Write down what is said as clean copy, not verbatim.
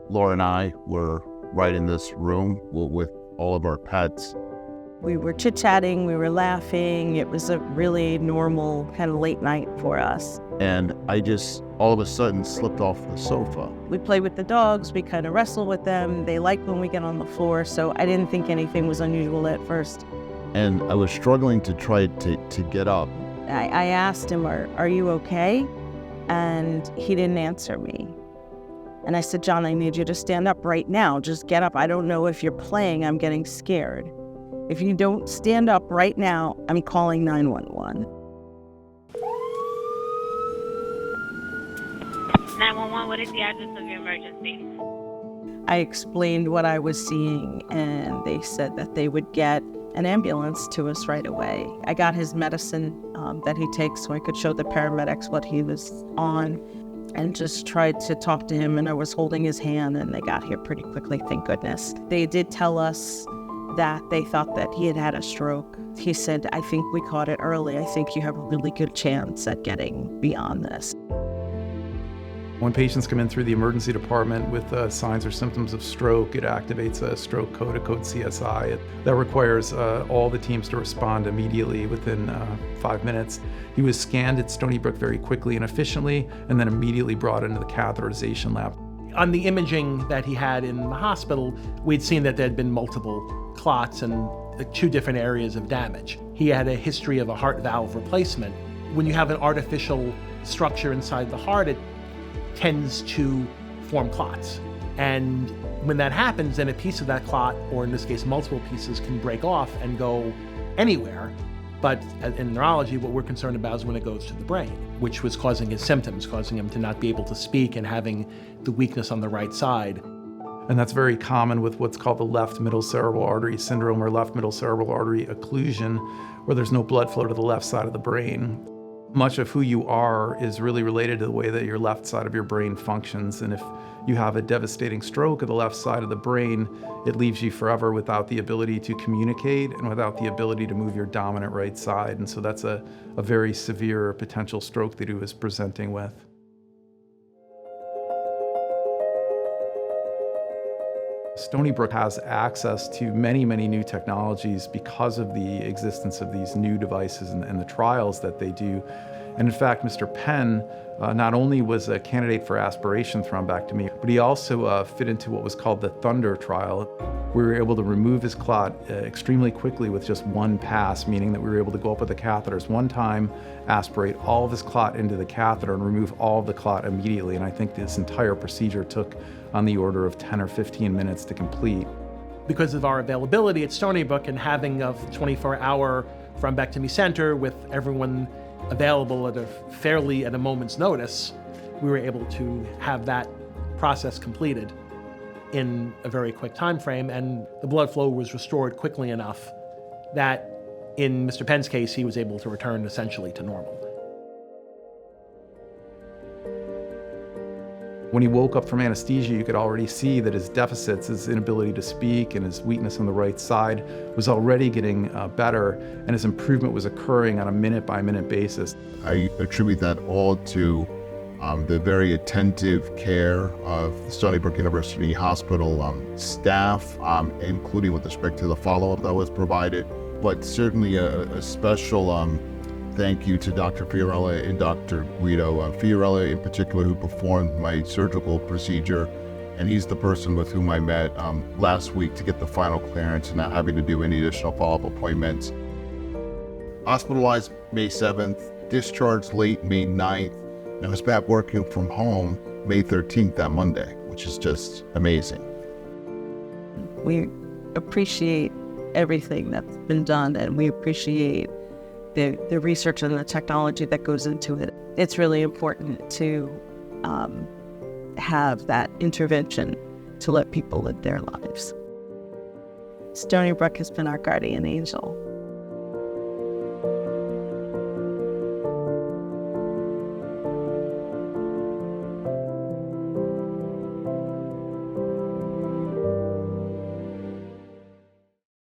Laura and I were right in this room with all of our pets. We were chit-chatting, we were laughing. It was a really normal kind of late night for us. And I just all of a sudden slipped off the sofa. We play with the dogs, we kind of wrestle with them. They like when we get on the floor, so I didn't think anything was unusual at first. And I was struggling to try to get up. I asked him, are you okay? And he didn't answer me. And I said, John, I need you to stand up right now. Just get up. I don't know if you're playing. I'm getting scared. If you don't stand up right now, I'm calling 911. 911, what is the address of your emergency? I explained what I was seeing, and they said that they would get an ambulance to us right away. I got his medicine that he takes so I could show the paramedics what he was on, and just tried to talk to him, and I was holding his hand, and they got here pretty quickly, thank goodness. They did tell us that they thought that he had had a stroke. He said, I think we caught it early. I think you have a really good chance at getting beyond this. When patients come in through the emergency department with signs or symptoms of stroke, it activates a stroke code, a code CSI. That requires all the teams to respond immediately within 5 minutes. He was scanned at Stony Brook very quickly and efficiently, and then immediately brought into the catheterization lab. On the imaging that he had in the hospital, we'd seen that there had been multiple clots and 2 different areas of damage. He had a history of a heart valve replacement. When you have an artificial structure inside the heart, it tends to form clots. And when that happens, then a piece of that clot, or in this case multiple pieces, can break off and go anywhere. But in neurology, what we're concerned about is when it goes to the brain, which was causing his symptoms, causing him to not be able to speak and having the weakness on the right side. And that's very common with what's called the left middle cerebral artery syndrome or left middle cerebral artery occlusion, where there's no blood flow to the left side of the brain. Much of who you are is really related to the way that your left side of your brain functions. And if you have a devastating stroke of the left side of the brain, it leaves you forever without the ability to communicate and without the ability to move your dominant right side. And so that's a very severe potential stroke that he was presenting with. Stony Brook has access to many, many new technologies because of the existence of these new devices and the trials that they do. And in fact, Mr. Penn not only was a candidate for aspiration thrombectomy, but he also fit into what was called the Thunder trial. We were able to remove his clot extremely quickly with just one pass, meaning that we were able to go up with the catheters one time, aspirate all of his clot into the catheter, and remove all of the clot immediately. And I think this entire procedure took on the order of 10 or 15 minutes to complete. Because of our availability at Stony Brook and having a 24-hour thrombectomy center with everyone available at a moment's notice, we were able to have that process completed in a very quick time frame, and the blood flow was restored quickly enough that in Mr. Penn's case, he was able to return essentially to normal. When he woke up from anesthesia, you could already see that his deficits, his inability to speak and his weakness on the right side was already getting better, and his improvement was occurring on a minute-by-minute basis. I attribute that all to the very attentive care of the Stony Brook University Hospital staff, including with respect to the follow-up that was provided, but certainly a special thank you to Dr. Fiorella and Dr. Guido. Fiorella in particular, who performed my surgical procedure, and he's the person with whom I met last week to get the final clearance and not having to do any additional follow-up appointments. Hospitalized May 7th, discharged late May 9th, and I was back working from home May 13th, that Monday, which is just amazing. We appreciate everything that's been done, and we appreciate the research and the technology that goes into it. It's really important to have that intervention to let people live their lives. Stony Brook has been our guardian angel.